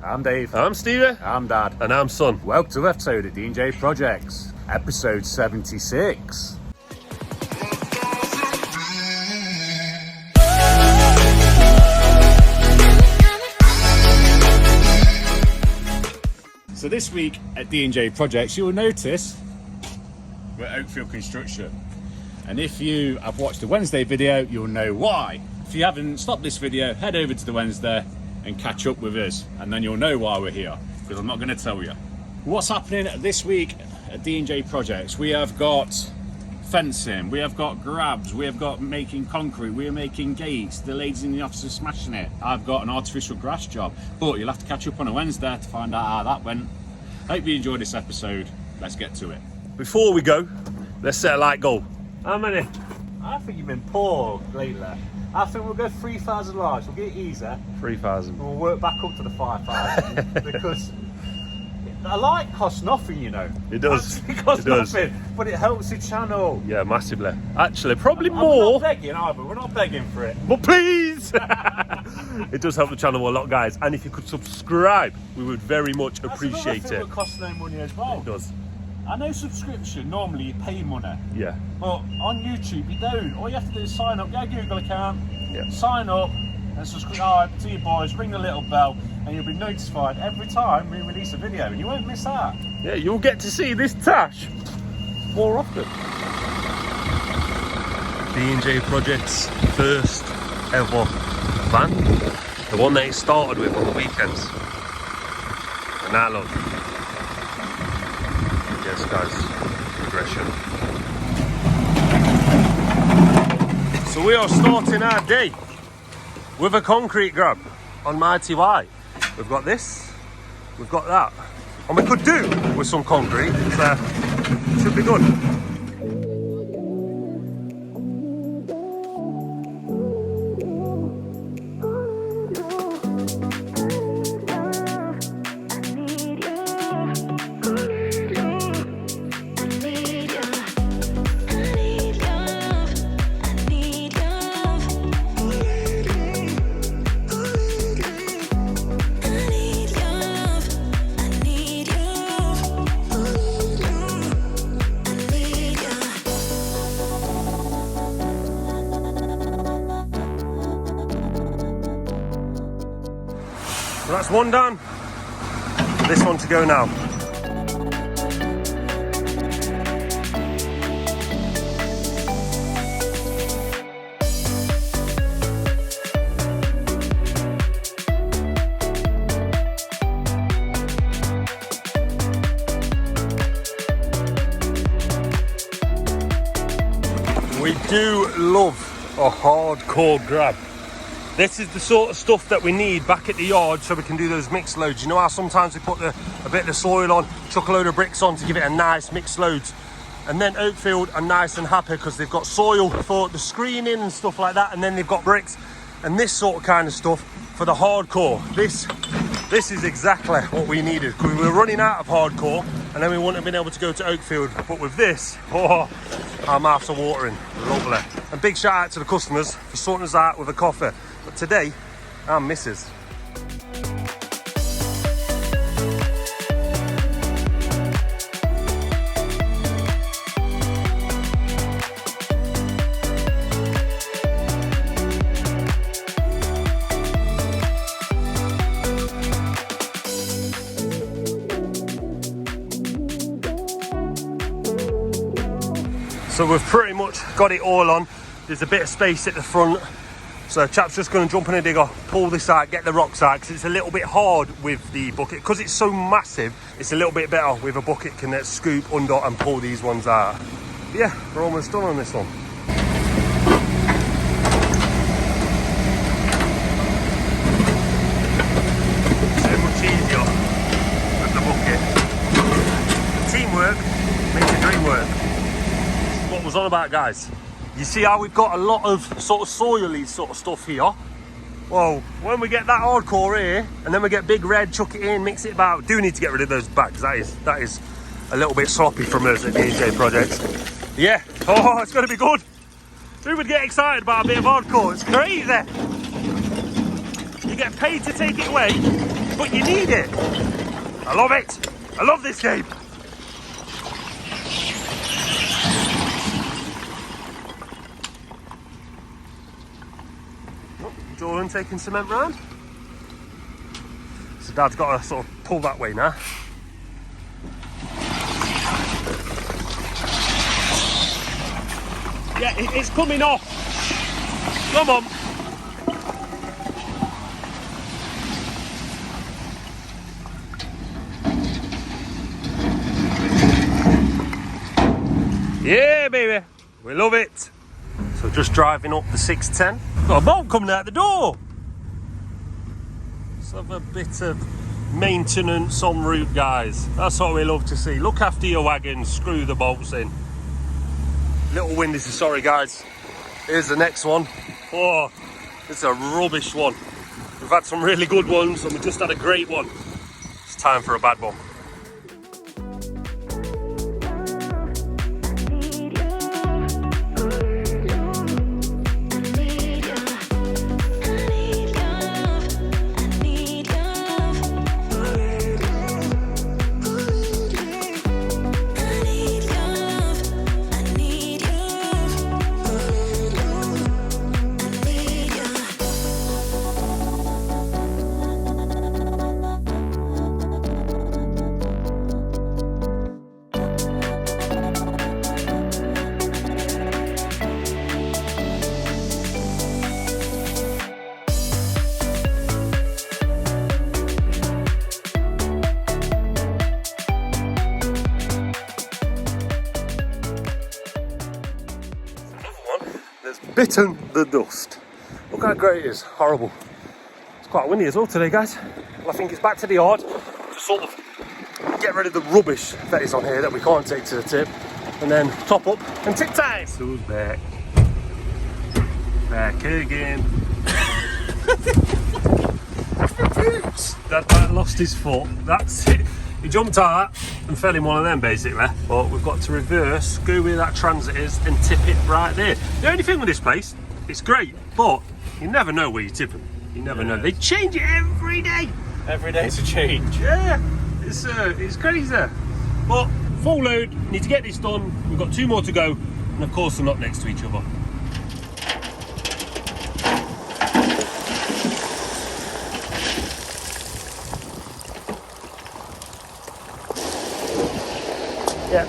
I'm Dave. I'm Stevie. I'm Dad. And I'm Son. Welcome to episode of D&J Projects, episode 76. So this week at D&J Projects, you'll notice we're at Oakfield Construction. And if you have watched the Wednesday video, you'll know why. If you haven't, stop this video, head over to the Wednesday and catch up with us. And then you'll know why we're here, because I'm not going to tell you. What's happening this week at D&J Projects? We have got fencing, we have got grabs, we have got making concrete, we are making gates, the ladies in the office are smashing it. I've got an artificial grass job, but you'll have to catch up on a Wednesday to find out how that went. Hope you enjoyed this episode. Let's get to it. Before we go, let's set a light goal. How many? I think you've been poor lately. I think we'll go 3,000 likes. We'll get it easier. 3,000. And we'll work back up to the 5,000 because a like costs nothing, you know. It does. It costs It does. nothing, but it helps the channel. Yeah, massively. Actually, probably And more. We're not begging either. We're not begging for it. But please! It does help the channel a lot, guys. And if you could subscribe, we would very much appreciate That's another thing it. that costs no money as well. It does. I know subscription, normally you pay money. Yeah. But on YouTube, you don't. All you have to do is sign up, get a Google account, Yeah. sign up, and subscribe to your boys, ring the little bell, and you'll be notified every time we release a video, and you won't miss out. Yeah, you'll get to see this Tash more often. D&J Project's first ever van. The one that it started with on the weekends. And that look. Yes, guys, progression. So we are starting our day with a concrete grab on Mighty Y. We've got this, we've got that, and we could do with some concrete, so should be good. So that's one done. This one to go now. We do love a hardcore grab. This is the sort of stuff that we need back at the yard so we can do those mixed loads. You know how sometimes we put a bit of the soil on, chuck a load of bricks on to give it a nice mixed loads. And then Oakfield are nice and happy because they've got soil for the screening and stuff like that. And then they've got bricks and this sort of kind of stuff for the hardcore. This is exactly what we needed because we were running out of hardcore and then we wouldn't have been able to go to Oakfield. But with this, oh, our mouths are watering. Lovely. And big shout out to the customers for sorting us out with a coffee. But today, I'm Mrs. So we've pretty much got it all on. There's a bit of space at the front. So chap's just going to jump in a digger, pull this out, get the rocks out, because it's a little bit hard with the bucket. Because it's so massive, it's a little bit better with a bucket can scoop under and pull these ones out. But yeah, we're almost done on this one. So much easier with the bucket. Teamwork makes the dream work. This is what I was on about, guys. You see how we've got a lot of sort of soily sort of stuff here? Well, when we get that hardcore here, and then we get big red, chuck it in, mix it about, we do need to get rid of those bags. That is a little bit sloppy from us at D&J Projects. Yeah, oh, it's going to be good. Who would get excited about a bit of hardcore? It's crazy. You get paid to take it away, but you need it. I love it. I love this game. Oh, Jordan taking cement round. So Dad's got to sort of pull that way now. Yeah, it's coming off. Come on. Yeah, baby. We love it. So just driving up the 610. Got a bolt coming out the door. Let's have a bit of maintenance en route, guys. That's what we love to see. Look after your wagon, screw the bolts in. Little windy, so sorry guys. Here's the next one. Oh, this is a rubbish one. We've had some really good ones and we just had a great one. It's time for a bad one. Bitten the dust. Look how great it is. Horrible. It's quite windy as well today, guys. Well, I think it's back to the yard to sort of get rid of the rubbish that is on here that we can't take to the tip, and then top up and tip time. So who's back? Back again. That lost his foot. That's it. He jumped out and fell in one of them basically, but we've got to reverse, go where that transit is and tip it right there. The only thing with this place, it's great, but you never know where you're tipping. You never know. They change it every day. Every day's a change. Yeah, it's crazy. But full load, need to get this done. We've got 2 more to go, and of course they're not next to each other. Yeah.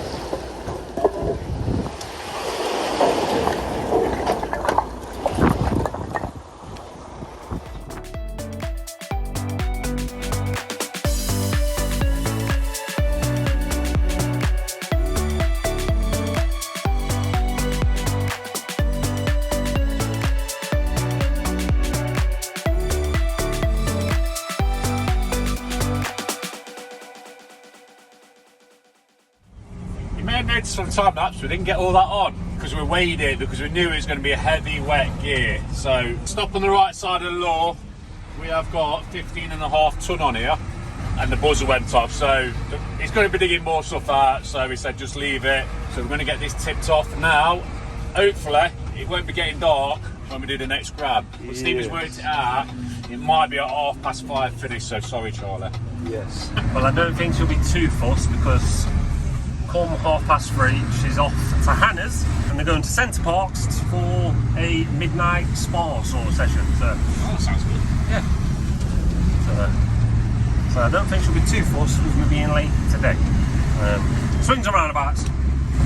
Noticed from time lapse we didn't get all that on because we weighed it, because we knew it was going to be a heavy wet gear. So stop on the right side of the law. We have got 15.5 ton on here and the buzzer went off, so it's going to be digging more stuff out, so we said just leave it. So we're going to get this tipped off now. Hopefully it won't be getting dark when we do the next grab. But Stephen's worked it out, it might be at 5:30 finish, so sorry Charlie. Yes. Well, I don't think she'll be too fussed because come 3:30, she's off to Hannah's and they're going to Centre Parks for a midnight spa sort of session. So, oh, that sounds good. Yeah. So I don't think she'll be too fussed with me being late today. Swings and roundabouts.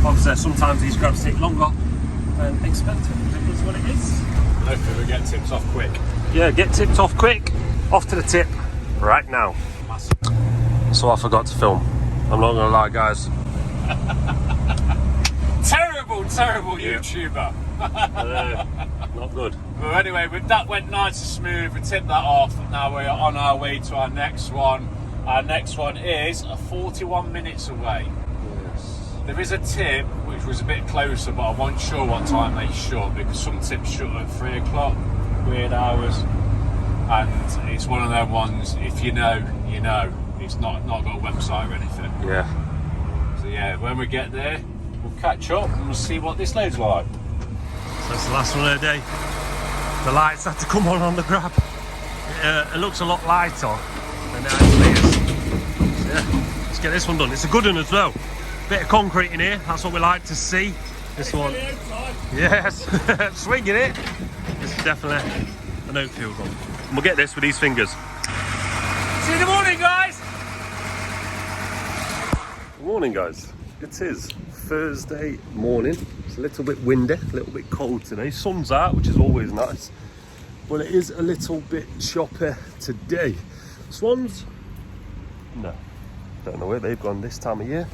Obviously, sometimes these grabs take longer than expected. It is what it is. Hopefully we get tipped off quick. Yeah, get tipped off quick. Off to the tip right now. Massive. So I forgot to film. I'm not gonna lie, guys. terrible YouTuber. Not good. But anyway, that went nice and smooth. We tipped that off. Now we're on our way to our next one. Our next one is 41 minutes away. Yes. There is a tip which was a bit closer, but I wasn't sure what time they shut, because some tips shut at 3 o'clock, weird hours. And it's one of them ones, if you know, you know. It's not got a website or anything. Yeah. So yeah, when we get there, we'll catch up and we'll see what this load's like. So that's the last one of the day. The lights had to come on the grab. It looks a lot lighter than it get this one done. It's a good one as well. Bit of concrete in here, that's what we like to see. This one, yes, swinging it. This is definitely an oak field one. And we'll get this with these fingers. See you in the morning, guys. Good morning, guys. It is Thursday morning. It's a little bit windy, a little bit cold today. Sun's out, which is always nice, but it is a little bit choppy today. Swans? No, don't know where they've gone this time of year.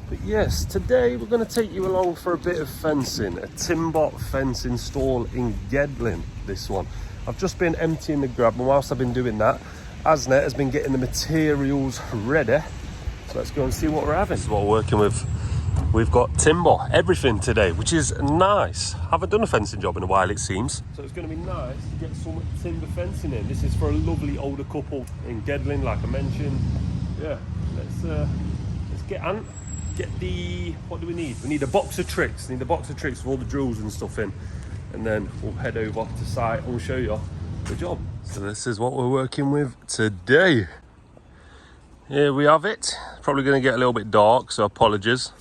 But yes, today we're going to take you along for a bit of fencing, a timber fence install in Gedlin, this one. I've just been emptying the grab, and whilst I've been doing that, Asnet has been getting the materials ready. So let's go and see what we're having. This is what we're working with. We've got timber, everything today, which is nice. Haven't done a fencing job in a while, it seems. So it's going to be nice to get some timber fencing in. This is for a lovely older couple in Gedlin, like I mentioned. Yeah, let's get on. Get the, what do we need? We need a box of tricks. We need a box of tricks with all the drills and stuff in. And then we'll head over to site and we'll show you the job. So this is what we're working with today. Here we have it. Probably going to get a little bit dark, so apologies.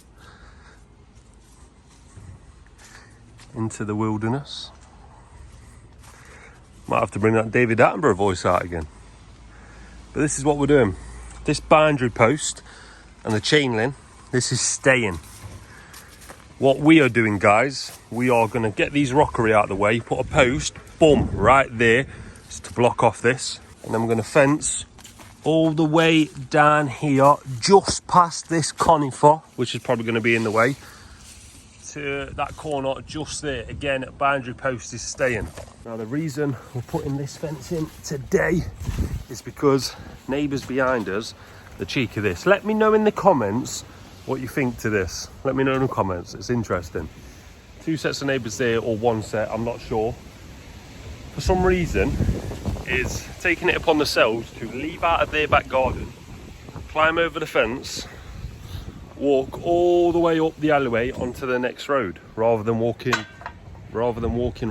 Into the wilderness. Might have to bring that David Attenborough voice out again. But this is what we're doing. This boundary post and the chain link, this is staying. What we are doing, guys, we are going to get these rockery out of the way, put a post, boom, right there, just to block off this. And then we're going to fence all the way down here, just past this conifer, which is probably going to be in the way, to that corner just there. Again, boundary post is staying. Now, the reason we're putting this fence in today is because neighbours behind us, the cheek of this. Let me know in the comments what you think to this. Let me know in the comments, it's interesting. 2 sets of neighbours there, or 1 set, I'm not sure. For some reason, is taking it upon themselves to leave out of their back garden, climb over the fence, walk all the way up the alleyway onto the next road, rather than walking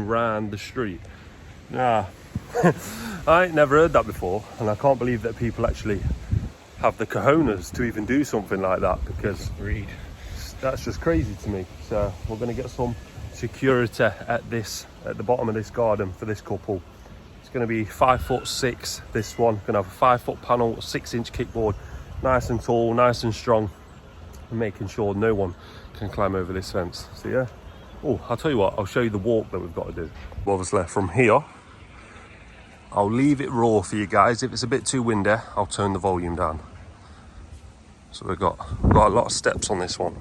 round the street. Nah, I ain't never heard that before, and I can't believe that people actually have the cojones to even do something like that, because that's just crazy to me. So we're going to get some security at the bottom of this garden for this couple. It's going to be 5'6", this one. Going to have a 5-foot panel, 6-inch kickboard, nice and tall, nice and strong, and making sure no one can climb over this fence. So yeah, oh, I'll tell you what, I'll show you the walk that we've got to do. Obviously from here, I'll leave it raw for you guys. If it's a bit too windy, I'll turn the volume down. So we've got a lot of steps on this one.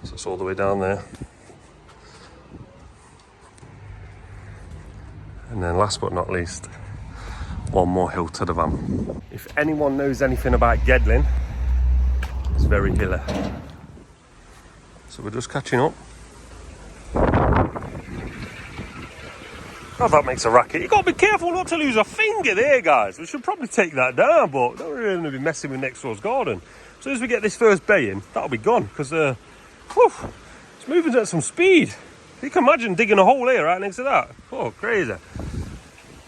So it's all the way down there. And then last but not least, one more hill to the van. If anyone knows anything about Gedlin, it's very hilly. So we're just catching up. Oh, that makes a racket. You've got to be careful not to lose a finger there, guys. We should probably take that down, but don't really want to be messing with next door's garden. As soon as we get this first bay in, that'll be gone, because it's moving at some speed. You can imagine digging a hole here right next to that. Oh, crazy.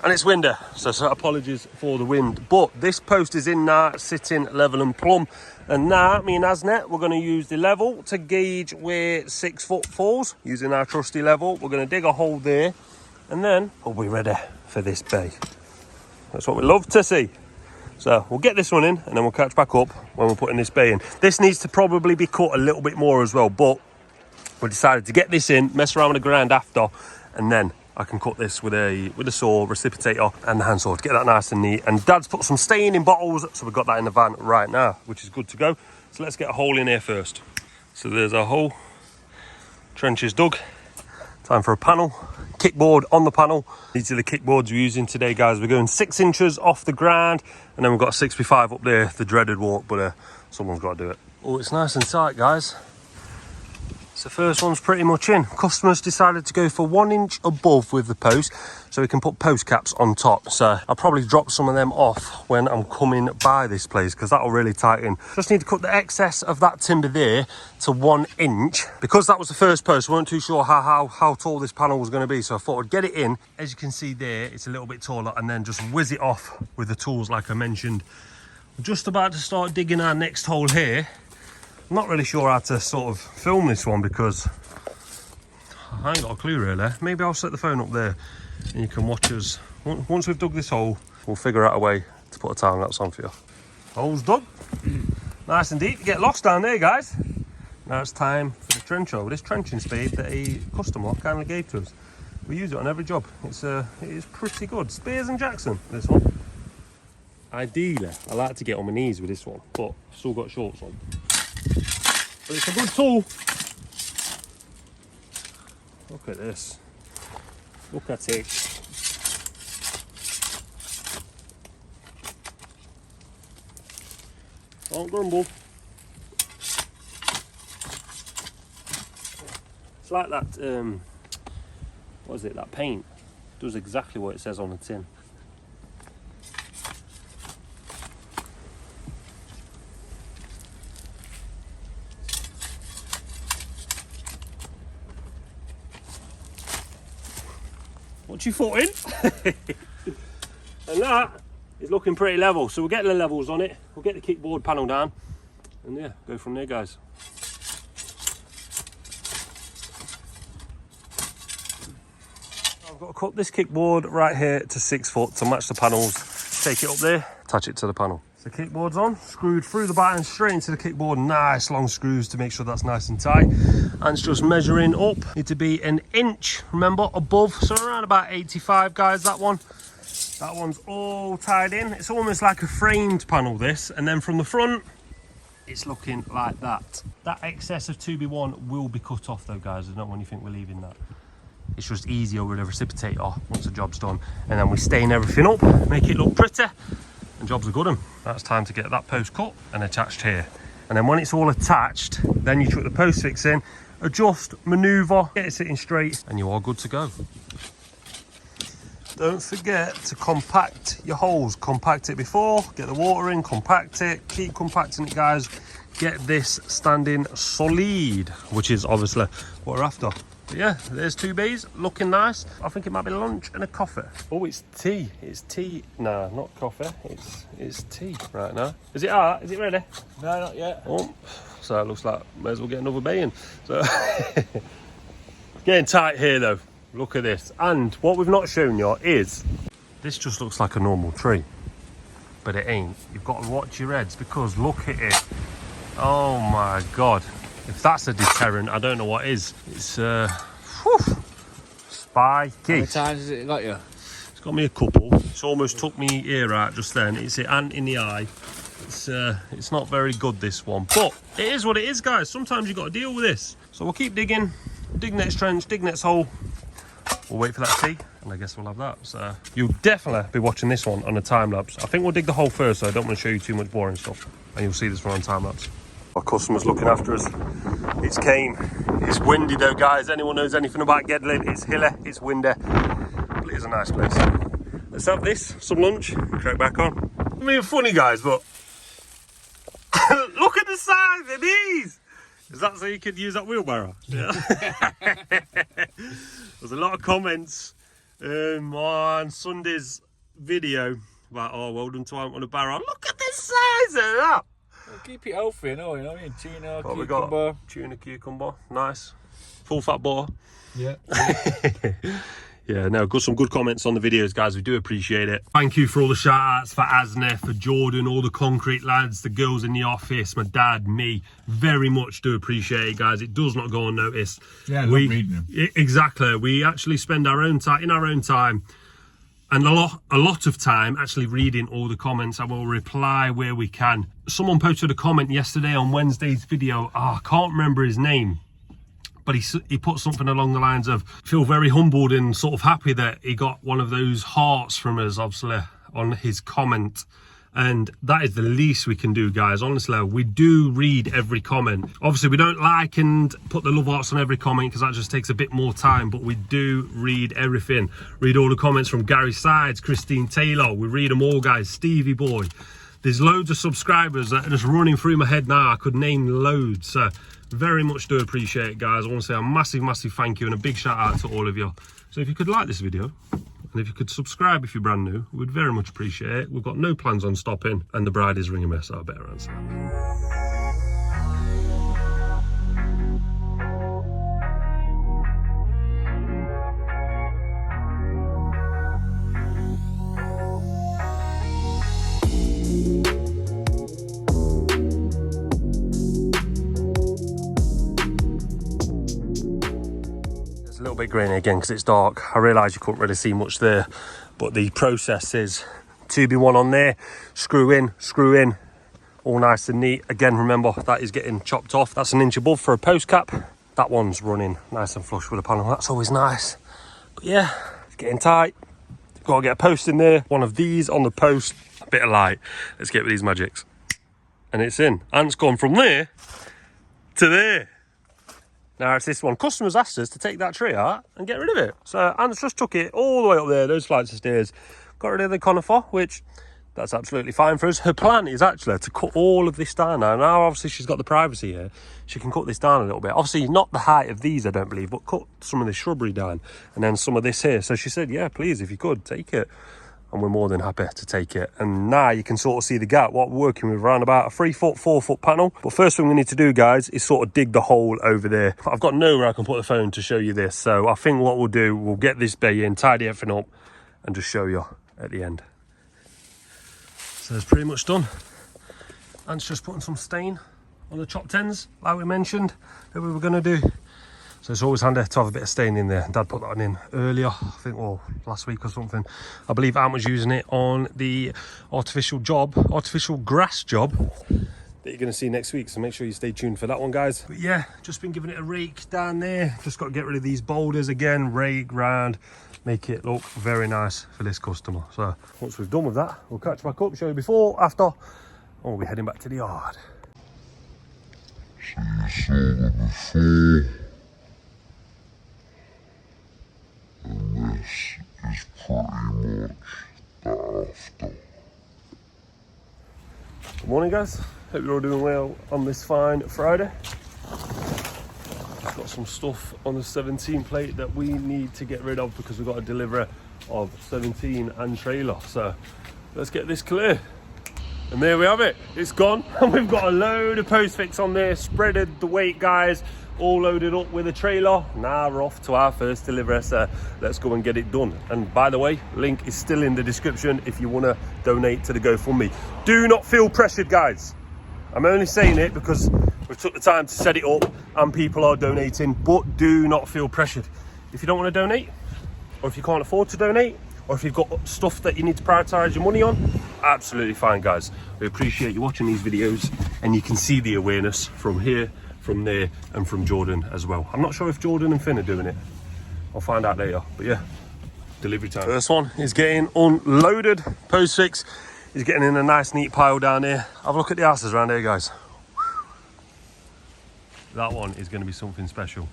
And it's windy, so apologies for the wind. But this post is in now, sitting level and plumb. And now, me and Asnet, we're going to use the level to gauge where 6 foot falls. Using our trusty level, we're going to dig a hole there. And then we'll be ready for this bay. That's what we love to see. So we'll get this one in, and then we'll catch back up when we're putting this bay in. This needs to probably be cut a little bit more as well, but we decided to get this in, mess around with the ground after, and then I can cut this with a saw, recipitator, and the hand saw to get that nice and neat. And Dad's put some stain in bottles, so we've got that in the van right now, which is good to go. So let's get a hole in here first. So there's our hole. Trench is dug. Time for a panel. Kickboard on the panel. These are the kickboards we're using today, guys. We're going 6 inches off the ground, and then we've got a 6x5 up there, the dreaded walk, but someone's got to do it. Oh, it's nice and tight, guys. So first one's pretty much in. Customers decided to go for 1 inch above with the post, so we can put post caps on top. So I'll probably drop some of them off when I'm coming by this place, because that'll really tighten. Just need to cut the excess of that timber there to 1 inch. Because that was the first post, we weren't too sure how tall this panel was going to be, so I thought I'd get it in. As you can see there, it's a little bit taller, and then just whiz it off with the tools like I mentioned. We're just about to start digging our next hole here. I'm not really sure how to sort of film this one because I ain't got a clue really. Maybe I'll set the phone up there and you can watch us. Once we've dug this hole, we'll figure out a way to put a time lapse on for you. Hole's dug. Nice and deep. You get lost down there, guys. Now it's time for the trench hole. This trenching spade that a customer kindly gave to us. We use it on every job. It is pretty good. Spears and Jackson, this one. Ideally, I like to get on my knees with this one, but I've still got shorts on. But it's a good tool. Look at this. Look at it. Don't grumble. It's like that, what is it, that paint. It does exactly what it says on the tin. What you thought in? And that is looking pretty level, so we'll get the levels on it, we'll get the kickboard panel down, and yeah, go from there, guys. I've got to cut this kickboard right here to 6 foot to match the panels, take it up there, attach it to the panel. So kickboard's on, screwed through the batten straight into the kickboard, nice long screws to make sure that's nice and tight. And it's just measuring up, need to be 1 inch, remember, above, so around about 85, guys, that one. That one's all tied in. It's almost like a framed panel, this, and then from the front, it's looking like that. That excess of 2B1 will be cut off though, guys, there's not one you think we're leaving that. It's just easier with a reciprocator once the job's done. And then we stain everything up, make it look pretty, and jobs are good. That's time to get that post cut and attached here. And then when it's all attached, then you chuck the post fix in, adjust, maneuver, get it sitting straight, and you are good to go. Don't forget to compact your holes. Compact it before, get the water in, compact it, keep compacting it, guys. Get this standing solid, which is obviously what we're after. But yeah, there's 2 Bs, looking nice. I think it might be lunch and a coffee. Oh, it's tea. It's tea. Nah, not coffee. It's tea right now. Is it out? Is it ready? No, not yet. Oh, so it looks like may as well get another bay in. So getting tight here though. Look at this. And what we've not shown you is this just looks like a normal tree, but it ain't. You've got to watch your heads because look at it. Oh my god. If that's a deterrent, I don't know what is. It's whew, spiky. How many times has it got you? It's got me a couple. It's almost took me ear out just then. It's an ant in the eye. It's not very good, this one, but it is what it is, guys. Sometimes you've got to deal with this. So we'll keep digging, dig next trench, dig next hole. We'll wait for that tea, and I guess we'll have that. So you'll definitely be watching this one on a time lapse. I think we'll dig the hole first, so I don't want to show you too much boring stuff, and you'll see this one on time lapse. Our customer's looking after us. It's Kane. It's windy though, guys. Anyone knows anything about Gedlin, it's hilly, it's windy, but it is a nice place. Let's have this, some lunch, crack back on. I mean, funny, guys, but look at the size of these. Is that so you could use that wheelbarrow? Yeah. There's a lot of comments on Sunday's video about, oh, well done to Ant on a barrow. Look at the size of that. Well, keep it healthy, you know what I mean? Tuna, What cucumber. we got? Tuna, cucumber, nice. Full fat butter. Yeah. Yeah, no, got some good comments on the videos, guys. We do appreciate it. Thank you for all the shout outs for Asna, for Jordan, all the concrete lads, the girls in the office, my dad, me. Very much do appreciate it, guys. It does not go unnoticed. Yeah, I love reading them. Exactly. We actually spend our own time, in our own time, and a lot of time actually reading all the comments. I will reply where we can. Someone posted a comment yesterday on Wednesday's video. I can't remember his name, but he put something along the lines of, feel very humbled and sort of happy that he got one of those hearts from us, obviously, on his comment. And that is the least we can do, guys. Honestly, we do read every comment. Obviously, we don't like and put the love hearts on every comment because that just takes a bit more time, but we do read everything. Read all the comments from Gary Sides, Christine Taylor. We read them all, guys. Stevie Boy. There's loads of subscribers that are just running through my head now. I could name loads. So very much do appreciate it, guys. I want to say a massive, massive thank you and a big shout out to all of you. So if you could like this video, and if you could subscribe if you're brand new, we'd very much appreciate it. We've got no plans on stopping, and the bride is ringing me, so I better answer. It's a little bit grainy again because it's dark. I realise you couldn't really see much there, but the process is 2B1 on there, screw in, all nice and neat. Again, remember that is getting chopped off. That's an inch above for a post cap. That one's running nice and flush with the panel. That's always nice. But yeah, it's getting tight. Got to get a post in there. One of these on the post, a bit of light. Let's get with these magics. And it's in. And it's gone from there to there. Now it's this one. Customers asked us to take that tree out and get rid of it. So Ant's just took it all the way up there, those flights of stairs. Got rid of the conifer, which that's absolutely fine for us. Her plan is actually to cut all of this down now. Now obviously she's got the privacy here. She can cut this down a little bit. Obviously not the height of these, I don't believe, but cut some of the shrubbery down and then some of this here. So she said, yeah, please, if you could, take it. And we're more than happy to take it. And now you can sort of see the gap, what we're working with, around about a 3 foot, 4 foot panel. But first thing we need to do, guys, is sort of dig the hole over there. I've got nowhere I can put the phone to show you this. So I think what we'll do, we'll get this bay in, tidy everything up and just show you at the end. So it's pretty much done. And it's just putting some stain on the chopped ends, like we mentioned, that we were gonna do. So it's always handy to have a bit of stain in there. Dad put that in earlier, I think, well, last week or something. I believe Ant was using it on the artificial grass job that you're going to see next week. So make sure you stay tuned for that one, guys. But yeah, just been giving it a rake down there. Just got to get rid of these boulders again, rake round, make it look very nice for this customer. So once we've done with that, we'll catch back up, show you before, after, and we'll be heading back to the yard. So you saw the before. And this is pretty much the after. Good morning, guys. Hope you're all doing well on this fine Friday. Just got some stuff on the 17 plate that we need to get rid of because we've got a delivery of 17 and trailer. So let's get this clear. And there we have it. It's gone. And we've got a load of post fix on there, spreaded the weight, guys. All loaded up with a trailer. Now we're off to our first delivery, so let's go and get it done. And by the way, link is still in the description if you want to donate to the GoFundMe. Do not feel pressured, guys. I'm only saying it because we took the time to set it up and people are donating, but do not feel pressured. If you don't want to donate, or if you can't afford to donate, or if you've got stuff that you need to prioritize your money on, absolutely fine, guys. We appreciate you watching these videos, and you can see the awareness from here, from there, and from Jordan as well. I'm not sure if Jordan and Finn are doing it. I'll find out later, but yeah, delivery time. First one is getting unloaded. Post fix is getting in a nice neat pile down here. Have a look at the asses around here, guys. That one is going to be something special.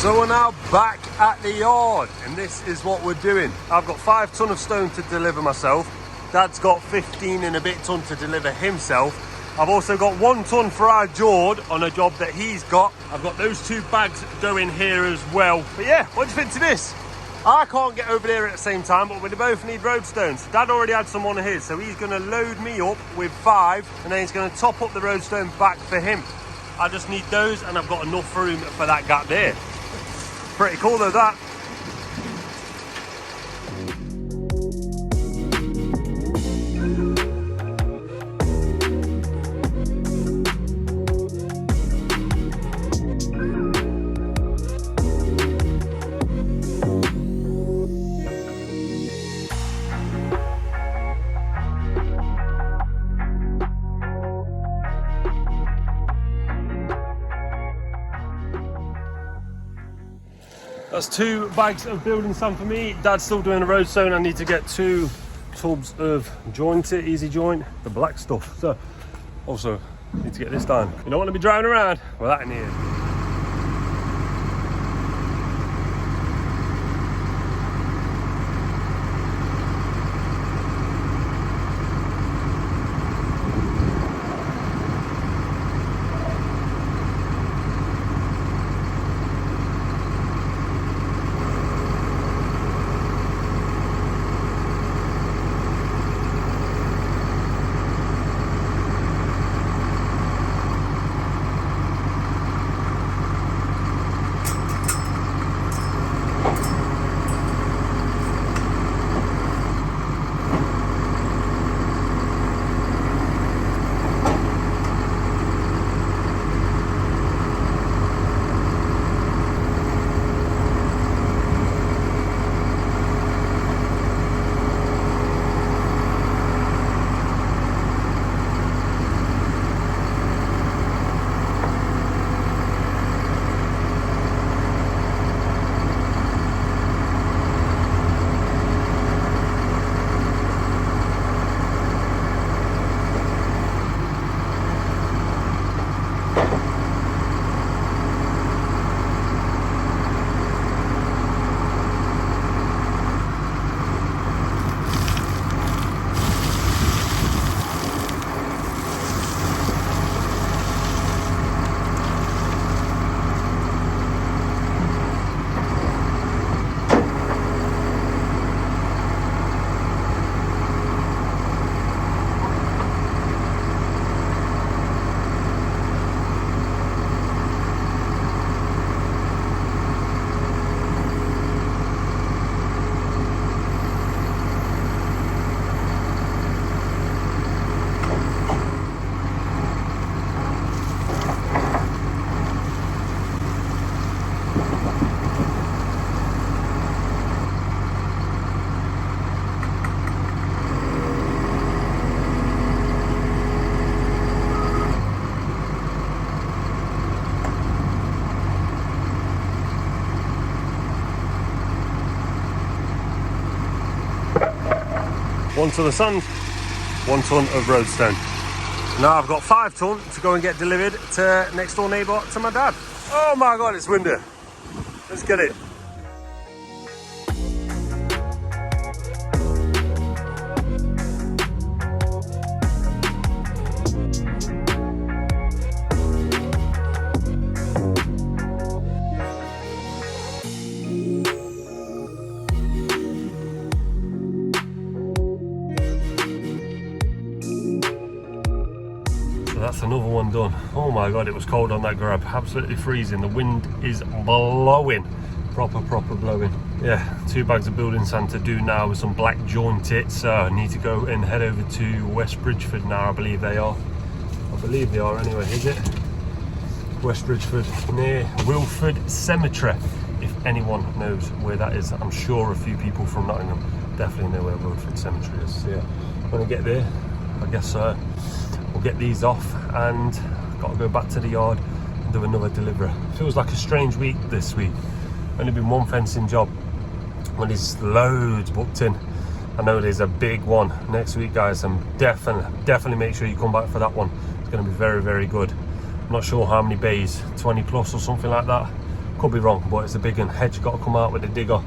So we're now back at the yard, and this is what we're doing. I've got 5 ton of stone to deliver myself. Dad's got 15 and a bit ton to deliver himself. I've also got 1 ton for our Jord on a job that he's got. I've got those 2 bags going here as well. But yeah, what do you think to this? I can't get over there at the same time, but we both need roadstones. Dad already had some on his, so he's going to load me up with 5, and then he's going to top up the roadstone back for him. I just need those, and I've got enough room for that gap there. Pretty cool though, that. That's 2 bags of building sand for me. Dad's still doing a roadstone. I need to get 2 tubs of jointed, easy joint, the black stuff. So also need to get this done. You don't want to be driving around with that in here. One ton of sand, 1 ton of roadstone. Now I've got 5 ton to go and get delivered to next door neighbour to my dad. Oh my God, it's windy. Let's get it. That's another one done. Oh my God, it was cold on that grab, absolutely freezing. The wind is blowing, proper blowing. Yeah, 2 bags of building sand to do now with some black jointed. So I need to go and head over to West Bridgeford now. I believe they are anyway. Is it West Bridgeford, near Wilford Cemetery? If anyone knows where that is, I'm sure a few people from Nottingham definitely know where Wilford Cemetery is. So yeah, when I get there, I guess we'll get these off and got to go back to the yard and do another delivery. Feels like a strange week this week. Only been 1 fencing job when there's loads booked in. I know there's a big one next week, guys, and definitely make sure you come back for that one. It's going to be very good. I'm not sure how many bays, 20 plus or something like that. Could be wrong, but it's a big one. Hedge got to come out with the digger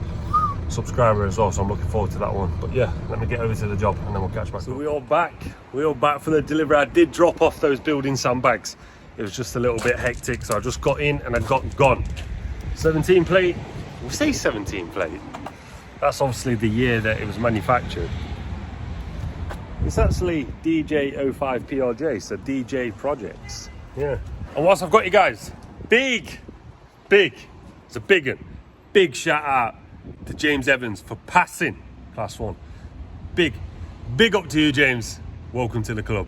subscriber as well, so I'm looking forward to that one. But yeah, let me get over to the job and then we'll catch back. So we're all back for the delivery. I did drop off those building sandbags. It was just a little bit hectic, so I just got in and I got gone. 17 plate, we say 17 plate. That's obviously the year that it was manufactured. It's actually DJ05 PRJ, so DJ Projects. Yeah. And whilst I've got you guys, it's a big one. Big shout out to James Evans for passing Class 1. Big up to you, James. Welcome to the club.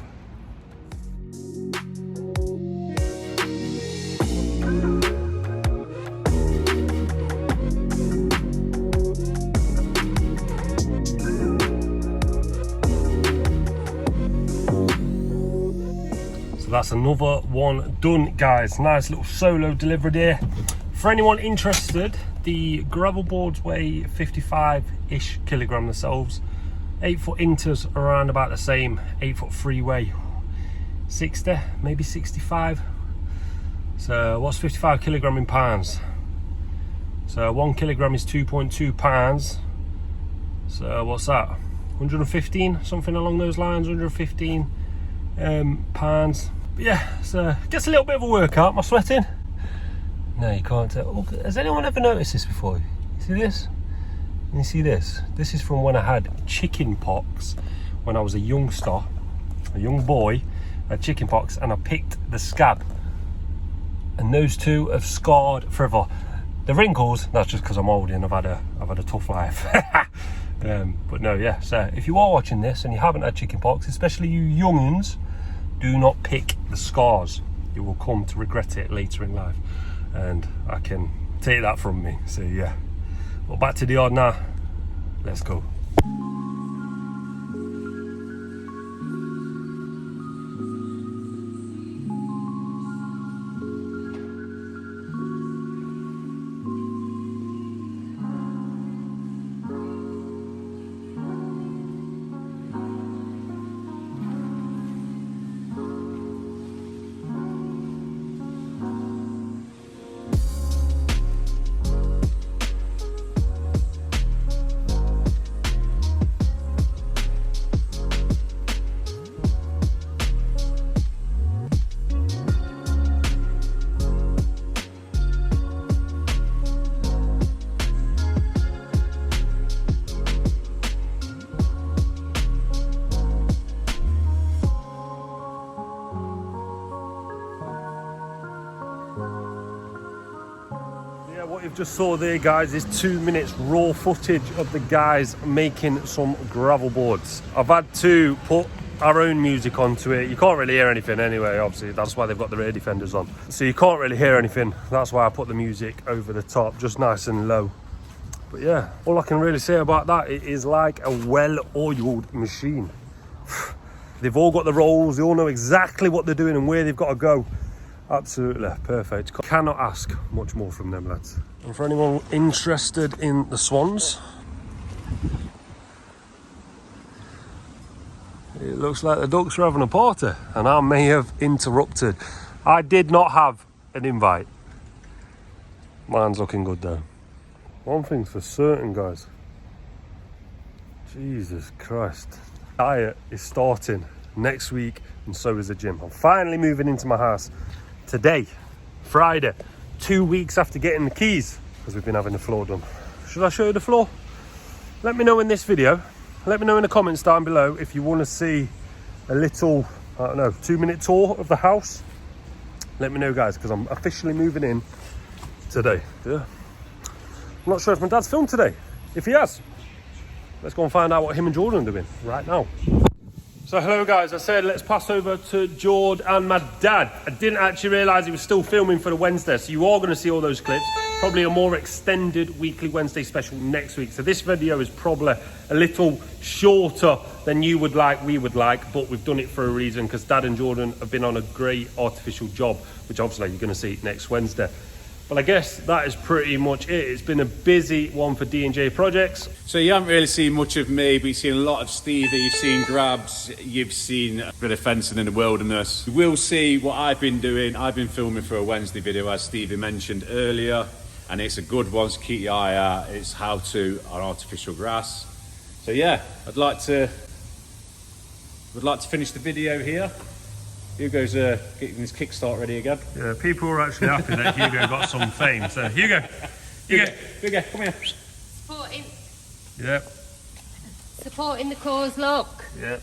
That's another one done, guys. Nice little solo delivered here. For anyone interested, the gravel boards weigh 55-ish kilogram themselves. 8-foot inters around about the same. 8-foot freeway 60, maybe 65. So what's 55 kilogram in pounds? So 1 kilogram is 2.2 pounds. So what's that? 115, something along those lines. 115 pounds. But yeah, so gets a little bit of a workout. Am I sweating? No, you can't tell. Oh, has anyone ever noticed this before? You see this? And you see this? This is from when I had chicken pox when I was a youngster, a young boy. I had chicken pox and I picked the scab, and those two have scarred forever. The wrinkles, that's just because I'm old and I've had a tough life. But no, yeah, so if you are watching this and you haven't had chicken pox, especially you young'uns, do not pick the scars. You will come to regret it later in life, and I can take that from me. So yeah, well, back to the yard now. Let's go. What you've just saw there, guys, is 2 minutes raw footage of the guys making some gravel boards. I've had to put our own music onto it. You can't really hear anything anyway, obviously. That's why they've got the rear defenders on. So you can't really hear anything. That's why I put the music over the top, just nice and low. But yeah, all I can really say about that, it is like a well-oiled machine. They've all got the rolls. They all know exactly what they're doing and where they've got to go. Absolutely perfect. Cannot ask much more from them lads. And for anyone interested in the swans, it looks like the ducks are having a party and I may have interrupted. I did not have an invite. Mine's looking good though. One thing's for certain, guys. Jesus Christ. Diet is starting next week and so is the gym. I'm finally moving into my house today, Friday, 2 weeks after getting the keys, because we've been having the floor done. Should I show you the floor? Let me know in this video. Let me know in the comments down below if you want to see a little, I don't know, 2-minute tour of the house. Let me know, guys, because I'm officially moving in today. Yeah. I'm not sure if my dad's filmed today. If he has, let's go and find out what him and Jordan are doing right now. So hello guys, I said let's pass over to Jord and my dad. I didn't actually realise he was still filming for the Wednesday, so you are going to see all those clips. Probably a more extended weekly Wednesday special next week. So this video is probably a little shorter than you would like, we would like, but we've done it for a reason because Dad and Jordan have been on a great artificial job, which obviously you're going to see next Wednesday. Well, I guess that is pretty much it. It's been a busy one for D&J Projects. So you haven't really seen much of me, but you've seen a lot of Stevie, you've seen grabs, you've seen a bit of fencing in the wilderness. You will see what I've been doing. I've been filming for a Wednesday video, as Stevie mentioned earlier. and it's a good one to keep your eye out. It's how to on artificial grass. So yeah, I'd like to finish the video here. Hugo's getting his kickstart ready again. Yeah, people were actually happy that Hugo got some fame. So Hugo, come here. Supporting the cause, look. Yeah.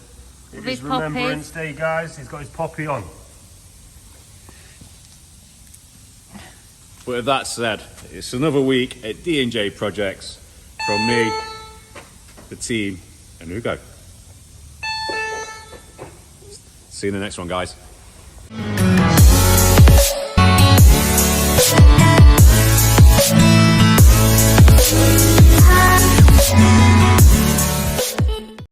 It With is his Remembrance Day, guys. He's got his poppy on. But with that said, it's another week at D&J Projects from me, the team, and Hugo. See you in the next one, guys.